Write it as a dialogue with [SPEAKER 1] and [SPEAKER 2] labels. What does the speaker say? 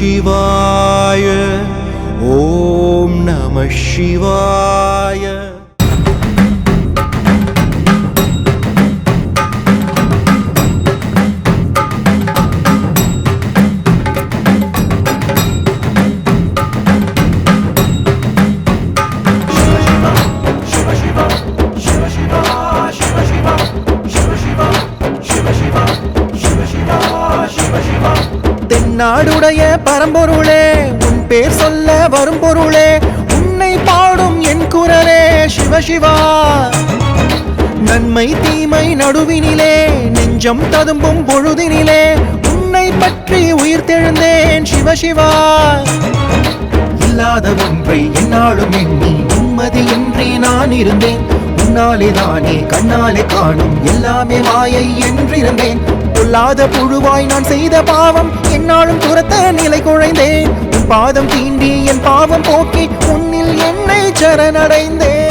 [SPEAKER 1] சிவாய. ஓம் நம சிவாய.
[SPEAKER 2] தென்னாடுடைய பரம்பொருளே, உன் பேர் சொல்ல வரும் பொருளே, உன்னை பாடும் என் குரலே சிவசிவா. நன்மை தீமை நடுவினிலே, நெஞ்சம் ததும்பும் பொழுதினிலே, உன்னை பற்றி உயிர் தெழுந்தேன் சிவசிவா. இல்லாத ஒன்றை என்னாலும் எண்ணி நிம்மதியின்றி நான் இருந்தேன். உன்னாலே தானே கண்ணாலே காணும் எல்லாமே மாயை என்றிருந்தேன். பொல்லாத புழுவாய் நான் செய்த பாவம் என்னாலும் துரத்த நிலை குழைந்தேன். உன் பாதம் தீண்டி என் பாவம் போக்கி உன்னில் என்னை சரணடைந்தேன்.